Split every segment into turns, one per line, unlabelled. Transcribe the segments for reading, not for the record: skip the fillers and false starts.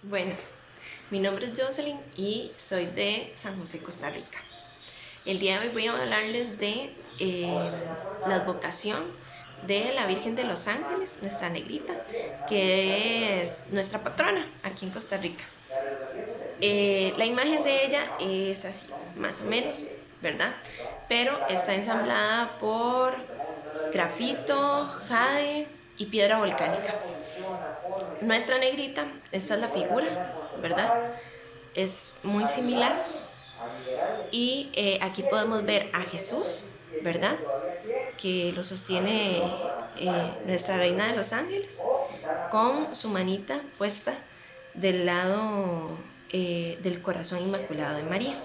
Buenas, mi nombre es Jocelyn y soy de San José, Costa Rica. El día de hoy voy a hablarles de la advocación de la Virgen de los Ángeles, nuestra negrita, que es nuestra patrona aquí en Costa Rica. La imagen de ella es así, más o menos, ¿verdad? Pero está ensamblada por grafito, jade y piedra volcánica. Nuestra negrita, esta es la figura, ¿verdad? Es muy similar y aquí podemos ver a Jesús, ¿verdad? Que lo sostiene nuestra reina de los ángeles con su manita puesta del lado del corazón inmaculado de María.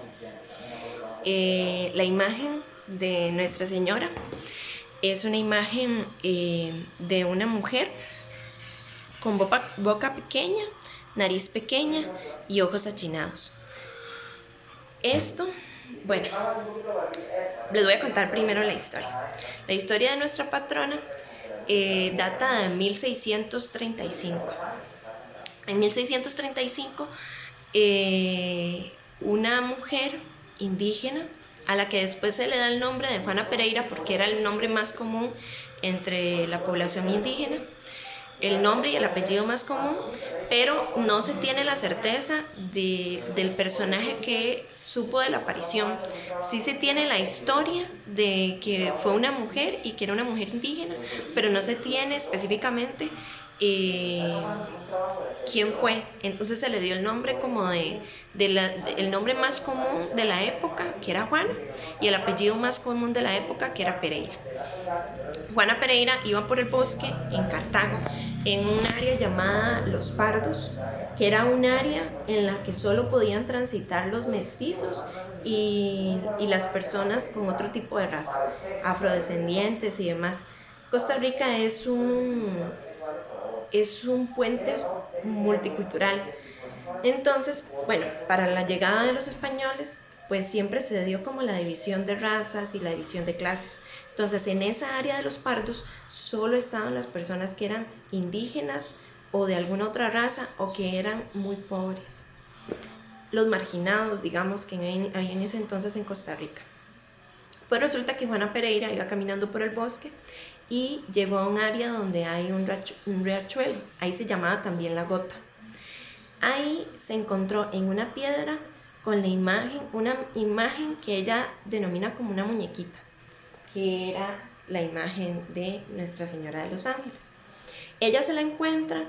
La imagen de Nuestra Señora es una imagen de una mujer con boca pequeña, nariz pequeña y ojos achinados. Esto, bueno, les voy a contar primero la historia. La historia de nuestra patrona data de 1635. En 1635, una mujer indígena, a la que después se le da el nombre de Juana Pereira porque era el nombre más común entre la población indígena, el nombre y el apellido más común, pero no se tiene la certeza del personaje que supo de la aparición. Sí se tiene la historia de que fue una mujer y que era una mujer indígena, pero no se tiene específicamente quién fue. Entonces se le dio el nombre como el nombre más común de la época, que era Juana, y el apellido más común de la época, que era Pereira. Juana Pereira iba por el bosque en Cartago, en un área llamada Los Pardos, que era un área en la que solo podían transitar los mestizos y las personas con otro tipo de raza, afrodescendientes y demás. Costa Rica es un puente multicultural. Entonces, bueno, para la llegada de los españoles, pues siempre se dio como la división de razas y la división de clases. Entonces, en esa área de los pardos solo estaban las personas que eran indígenas o de alguna otra raza o que eran muy pobres. Los marginados, digamos, que había en ese entonces en Costa Rica. Pues resulta que Juana Pereira iba caminando por el bosque y llegó a un área donde hay un riachuelo. Ahí se llamaba también La Gota. Ahí se encontró en una piedra con una imagen que ella denomina como una muñequita, que era la imagen de Nuestra Señora de los Ángeles. Ella se la encuentra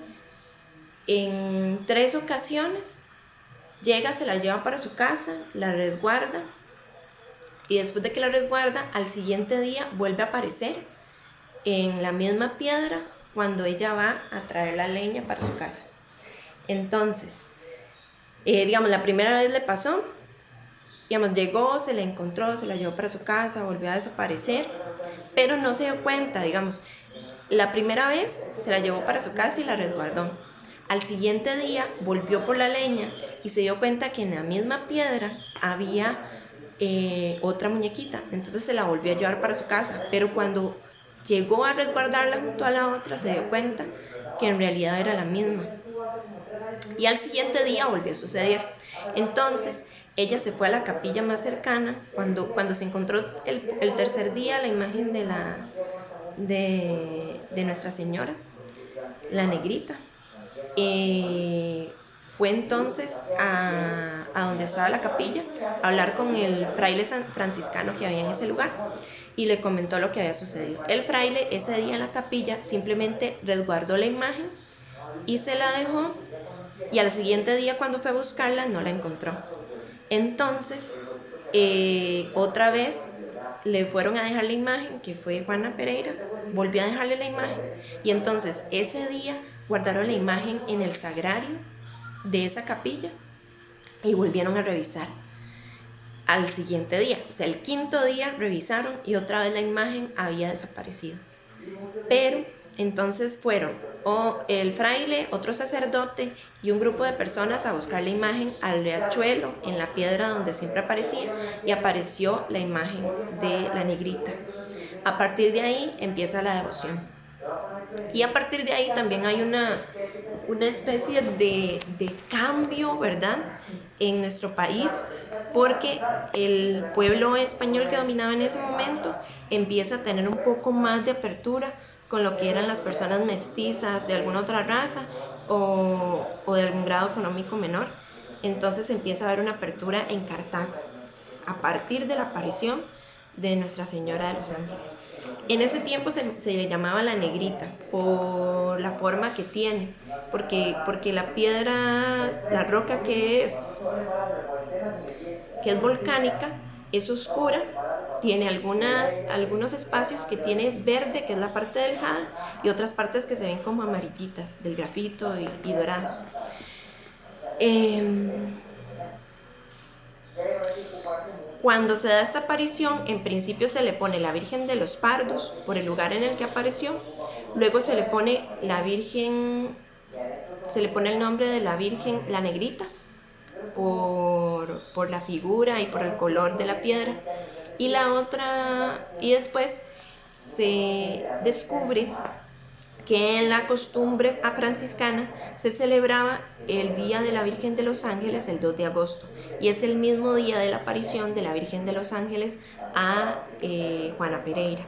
en 3 ocasiones, llega, se la lleva para su casa, la resguarda, y después de que la resguarda, al siguiente día vuelve a aparecer en la misma piedra cuando ella va a traer la leña para su casa. Entonces, digamos, la primera vez le pasó, digamos, llegó, se la encontró, se la llevó para su casa, volvió a desaparecer, pero no se dio cuenta, digamos, la primera vez se la llevó para su casa y la resguardó. Al siguiente día volvió por la leña y se dio cuenta que en la misma piedra había otra muñequita, entonces se la volvió a llevar para su casa, pero cuando llegó a resguardarla junto a la otra se dio cuenta que en realidad era la misma. Y al siguiente día volvió a suceder. Entonces ella se fue a la capilla más cercana cuando se encontró el tercer día la imagen de Nuestra Señora, la negrita. Fue entonces a donde estaba la capilla a hablar con el fraile franciscano que había en ese lugar y le comentó lo que había sucedido. El fraile ese día en la capilla simplemente resguardó la imagen y se la dejó, y al siguiente día cuando fue a buscarla no la encontró. Entonces otra vez le fueron a dejar la imagen, que fue Juana Pereira, volvió a dejarle la imagen, y entonces ese día guardaron la imagen en el sagrario de esa capilla y volvieron a revisar al siguiente día, o sea, el quinto día revisaron y otra vez la imagen había desaparecido. Pero entonces fueron el fraile, otro sacerdote y un grupo de personas a buscar la imagen al riachuelo, en la piedra donde siempre aparecía, y apareció la imagen de la negrita. A partir de ahí empieza la devoción. Y a partir de ahí también hay una especie de cambio, ¿verdad?, en nuestro país, porque el pueblo español que dominaba en ese momento empieza a tener un poco más de apertura con lo que eran las personas mestizas de alguna otra raza o de algún grado económico menor. Entonces empieza a haber una apertura en Cartago a partir de la aparición de Nuestra Señora de los Ángeles. En ese tiempo se le llamaba la Negrita por la forma que tiene, porque la piedra, la roca que es volcánica, es oscura, tiene algunos espacios que tiene verde, que es la parte del jade, y otras partes que se ven como amarillitas, del grafito y doradas. Cuando se da esta aparición, en principio se le pone la Virgen de los Pardos por el lugar en el que apareció, luego se le pone la Virgen, se le pone el nombre de la Virgen, la Negrita, por la figura y por el color de la piedra, y después se descubre que en la costumbre franciscana se celebraba el Día de la Virgen de los Ángeles el 2 de agosto, y es el mismo día de la aparición de la Virgen de los Ángeles a Juana Pereira.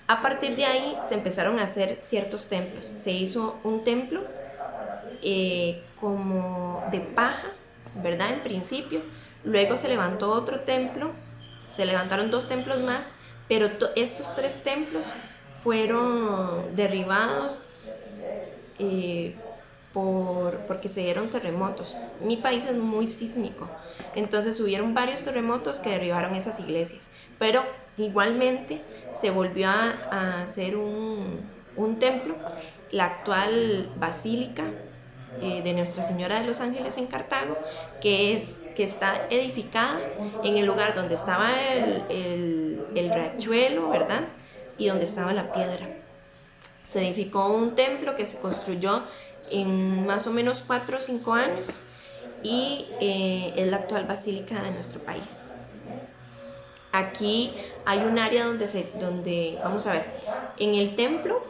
A partir de ahí se empezaron a hacer ciertos templos. Se hizo un templo como de paja, ¿verdad?, en principio. Luego se levantó otro templo, se levantaron 2 templos más, pero estos 3 templos fueron derribados porque se dieron terremotos. Mi país es muy sísmico, entonces hubieron varios terremotos que derribaron esas iglesias, pero igualmente se volvió a hacer un templo, la actual basílica de Nuestra Señora de los Ángeles en Cartago, que está edificada en el lugar donde estaba el riachuelo, ¿verdad?, y donde estaba la piedra. Se edificó un templo que se construyó en más o menos 4 o 5 años y es la actual basílica de nuestro país. Aquí hay un área donde vamos a ver, en el templo,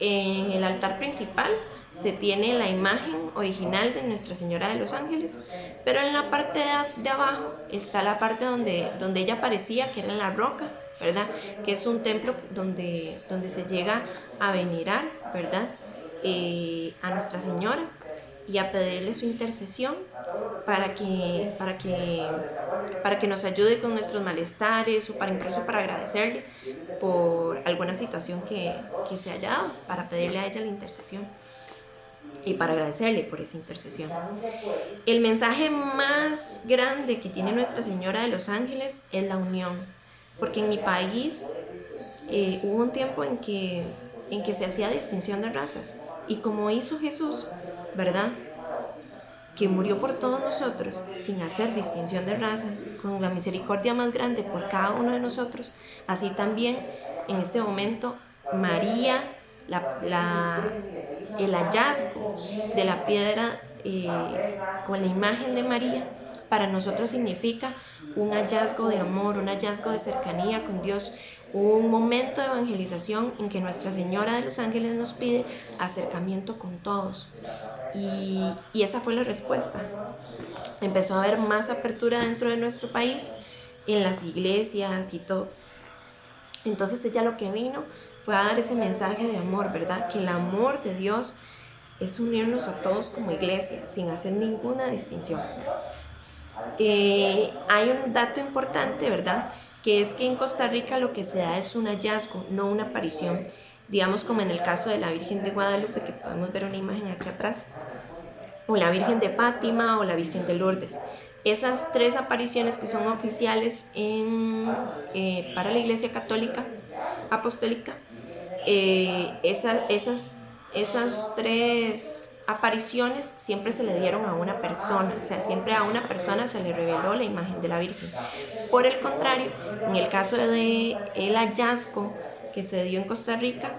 en el altar principal, se tiene la imagen original de Nuestra Señora de los Ángeles, pero en la parte de abajo está la parte donde ella aparecía, que era en la roca, ¿verdad?, que es un templo donde se llega a venerar, ¿verdad?, a Nuestra Señora y a pedirle su intercesión para que nos ayude con nuestros malestares, o incluso para agradecerle por alguna situación que se haya dado, para pedirle a ella la intercesión y para agradecerle por esa intercesión. El mensaje más grande que tiene Nuestra Señora de los Ángeles es la unión, porque en mi país hubo un tiempo en que se hacía distinción de razas, y como hizo Jesús, ¿verdad?, que murió por todos nosotros sin hacer distinción de raza, con la misericordia más grande por cada uno de nosotros, así también en este momento María, el hallazgo de la piedra con la imagen de María, para nosotros significa un hallazgo de amor, un hallazgo de cercanía con Dios, un momento de evangelización en que Nuestra Señora de los Ángeles nos pide acercamiento con todos. Y esa fue la respuesta. Empezó a haber más apertura dentro de nuestro país, en las iglesias y todo. Entonces ella lo que vino fue a dar ese mensaje de amor, ¿verdad? Que el amor de Dios es unirnos a todos como iglesia, sin hacer ninguna distinción. Hay un dato importante, ¿verdad?, que es que en Costa Rica lo que se da es un hallazgo, no una aparición. Digamos, como en el caso de la Virgen de Guadalupe, que podemos ver una imagen aquí atrás, o la Virgen de Fátima o la Virgen de Lourdes. Esas 3 apariciones que son oficiales para la Iglesia Católica Apostólica, esas 3 apariciones siempre se le dieron a una persona, o sea, siempre a una persona se le reveló la imagen de la Virgen. Por el contrario, en el caso del hallazgo que se dio en Costa Rica,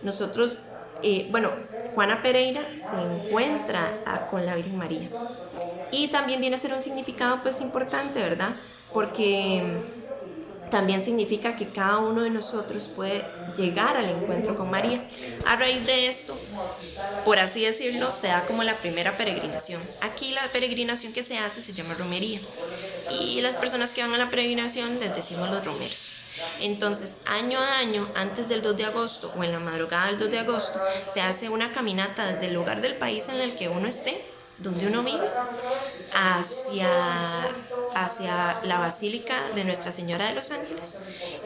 nosotros, Juana Pereira se encuentra con la Virgen María, y también viene a ser un significado pues importante, ¿verdad?, porque también significa que cada uno de nosotros puede llegar al encuentro con María. A raíz de esto, por así decirlo, se da como la primera peregrinación. Aquí la peregrinación que se hace se llama romería, y las personas que van a la peregrinación les decimos los romeros. Entonces, año a año, antes del 2 de agosto o en la madrugada del 2 de agosto, se hace una caminata desde el lugar del país en el que uno esté, donde uno vive, hacia la Basílica de Nuestra Señora de los Ángeles,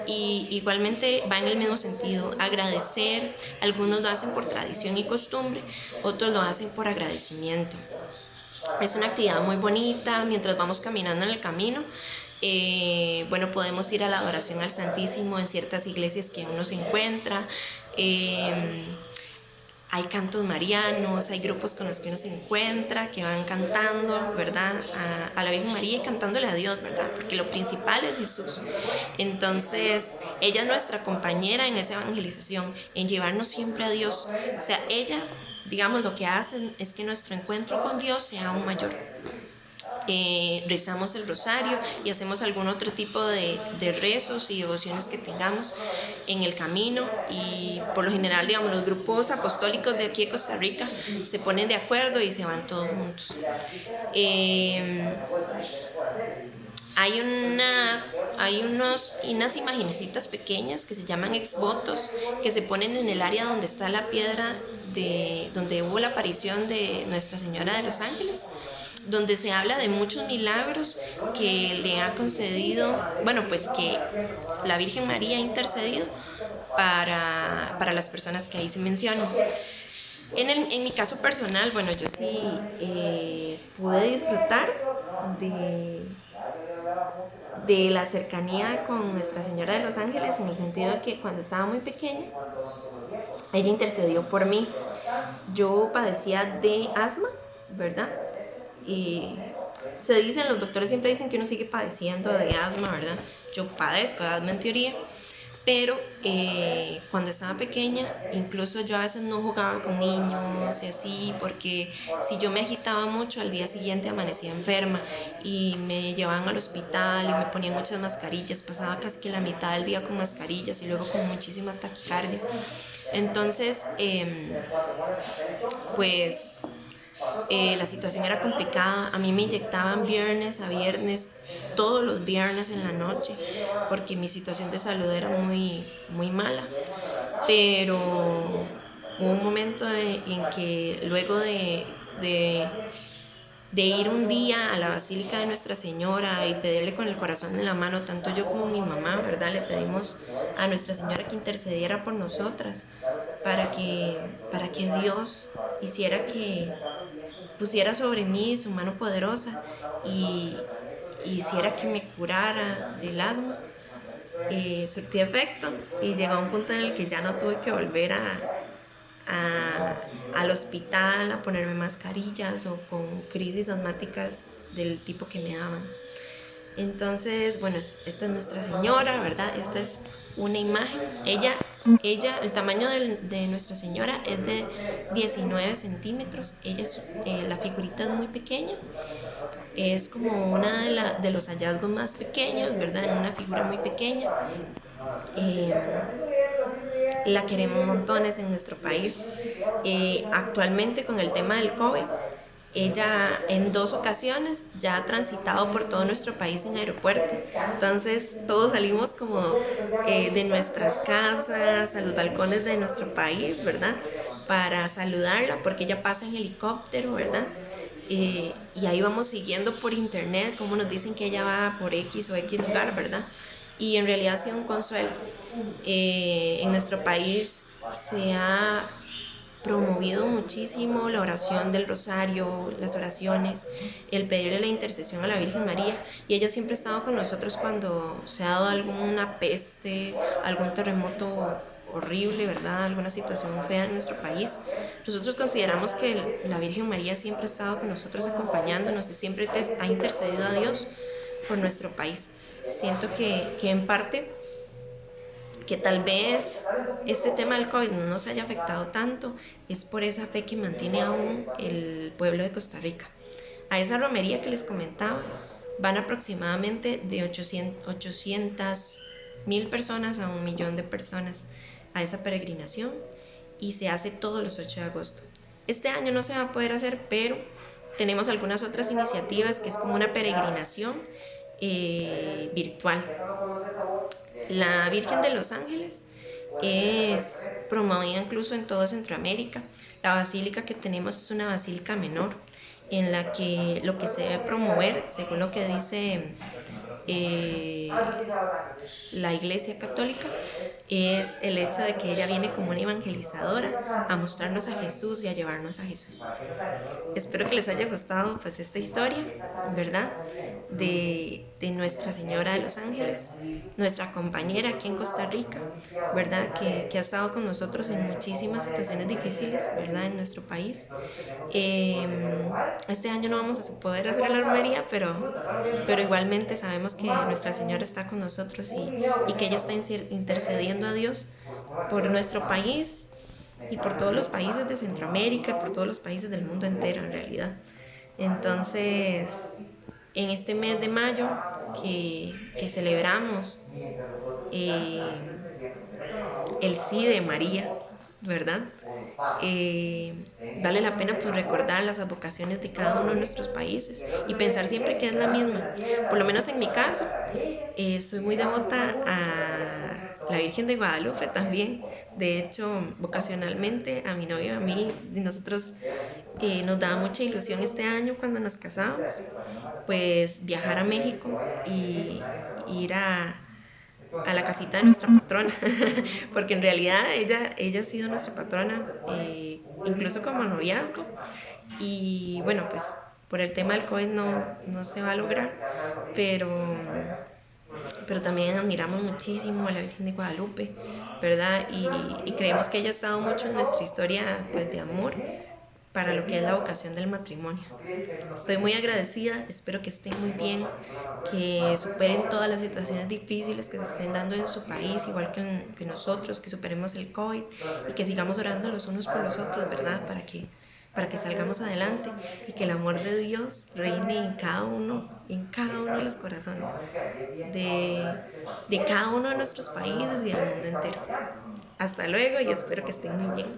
y igualmente va en el mismo sentido, agradecer. Algunos lo hacen por tradición y costumbre, otros lo hacen por agradecimiento. Es una actividad muy bonita. Mientras vamos caminando en el camino, bueno, podemos ir a la adoración al Santísimo en ciertas iglesias que uno se encuentra. Hay cantos marianos, hay grupos con los que uno se encuentra que van cantando, ¿verdad? A la Virgen María y cantándole a Dios, ¿verdad? Porque lo principal es Jesús. Entonces, ella es nuestra compañera en esa evangelización, en llevarnos siempre a Dios. O sea, ella, digamos, lo que hace es que nuestro encuentro con Dios sea aún mayor. Rezamos el rosario y hacemos algún otro tipo de rezos y devociones que tengamos en el camino, y por lo general, digamos, los grupos apostólicos de aquí de Costa Rica se ponen de acuerdo y se van todos juntos. Hay unas imagenecitas pequeñas que se llaman exvotos, que se ponen en el área donde está la piedra donde hubo la aparición de Nuestra Señora de los Ángeles, donde se habla de muchos milagros que le ha concedido, bueno, pues que la Virgen María ha intercedido para las personas que ahí se mencionan. En mi caso personal, bueno, yo sí pude disfrutar de la cercanía con Nuestra Señora de los Ángeles, en el sentido de que cuando estaba muy pequeña, ella intercedió por mí. Yo padecía de asma, ¿verdad? Y los doctores siempre dicen que uno sigue padeciendo de asma, ¿verdad? Yo padezco de asma en teoría, pero cuando estaba pequeña, incluso yo a veces no jugaba con niños y así, porque si yo me agitaba mucho, al día siguiente amanecía enferma y me llevaban al hospital y me ponían muchas mascarillas. Pasaba casi que la mitad del día con mascarillas y luego con muchísima taquicardia. Entonces, pues la situación era complicada. A mí me inyectaban viernes a viernes, todos los viernes en la noche, porque mi situación de salud era muy, muy mala. Pero hubo un momento en que luego de ir un día a la Basílica de Nuestra Señora y pedirle con el corazón en la mano, tanto yo como mi mamá, ¿verdad? Le pedimos a Nuestra Señora que intercediera por nosotras, para que Dios hiciera que pusiera sobre mí su mano poderosa y hiciera que me curara del asma. Surtí efecto y llegó a un punto en el que ya no tuve que volver al hospital a ponerme mascarillas o con crisis asmáticas del tipo que me daban. Entonces, bueno, esta es Nuestra Señora, ¿verdad? Esta es una imagen. Ella, el tamaño de Nuestra Señora es de 19 centímetros. La figurita es muy pequeña. Es como una de los hallazgos más pequeños, ¿verdad? Una figura muy pequeña. La queremos montones en nuestro país. Actualmente, con el tema del COVID, ella en 2 ocasiones ya ha transitado por todo nuestro país en aeropuerto. Entonces todos salimos como de nuestras casas a los balcones de nuestro país, ¿verdad? Para saludarla, porque ella pasa en helicóptero, ¿verdad? Y ahí vamos siguiendo por internet cómo nos dicen que ella va por X o X lugar, ¿verdad? Y en realidad ha sido un consuelo. En nuestro país se ha promovido muchísimo la oración del rosario, las oraciones, el pedirle la intercesión a la Virgen María, y ella siempre ha estado con nosotros cuando se ha dado alguna peste, algún terremoto horrible, ¿verdad? Alguna situación fea en nuestro país. Nosotros consideramos que la Virgen María siempre ha estado con nosotros acompañándonos y siempre ha intercedido a Dios por nuestro país. Siento que en parte que tal vez este tema del COVID no nos haya afectado tanto es por esa fe que mantiene aún el pueblo de Costa Rica. A esa romería que les comentaba, van aproximadamente de 800.000 personas a 1 millón de personas a esa peregrinación y se hace todos los 8 de agosto. Este año no se va a poder hacer, pero tenemos algunas otras iniciativas que es como una peregrinación virtual. La Virgen de los Ángeles es promovida incluso en toda Centroamérica. La basílica que tenemos es una basílica menor en la que lo que se debe promover, según lo que dice la Iglesia Católica, es el hecho de que ella viene como una evangelizadora a mostrarnos a Jesús y a llevarnos a Jesús. Espero que les haya gustado pues esta historia, ¿verdad? De Nuestra Señora de los Ángeles, nuestra compañera aquí en Costa Rica, ¿verdad? Que ha estado con nosotros en muchísimas situaciones difíciles, ¿verdad? En nuestro país. Este año no vamos a poder hacer la romería, pero igualmente sabemos que Nuestra Señora está con nosotros y que ella está intercediendo a Dios por nuestro país y por todos los países de Centroamérica y por todos los países del mundo entero en realidad. Entonces, en este mes de mayo que celebramos el sí de María, ¿verdad? Vale la pena pues recordar las advocaciones de cada uno de nuestros países y pensar siempre que es la misma. Por lo menos en mi caso, soy muy devota a la Virgen de Guadalupe también. De hecho, vocacionalmente a mi novio y a mí, nosotros nos daba mucha ilusión este año cuando nos casamos, pues viajar a México y ir a la casita de nuestra patrona, porque en realidad ella ha sido nuestra patrona, incluso como noviazgo, y bueno, pues por el tema del COVID no se va a lograr, pero también admiramos muchísimo a la Virgen de Guadalupe, ¿verdad? Y creemos que ella ha estado mucho en nuestra historia pues, de amor para lo que es la vocación del matrimonio. Estoy muy agradecida, espero que estén muy bien, que superen todas las situaciones difíciles que se estén dando en su país, igual que nosotros, que superemos el COVID y que sigamos orando los unos por los otros, ¿verdad? Para que salgamos adelante y que el amor de Dios reine en cada uno de los corazones, de cada uno de nuestros países y del mundo entero. Hasta luego y espero que estén muy bien.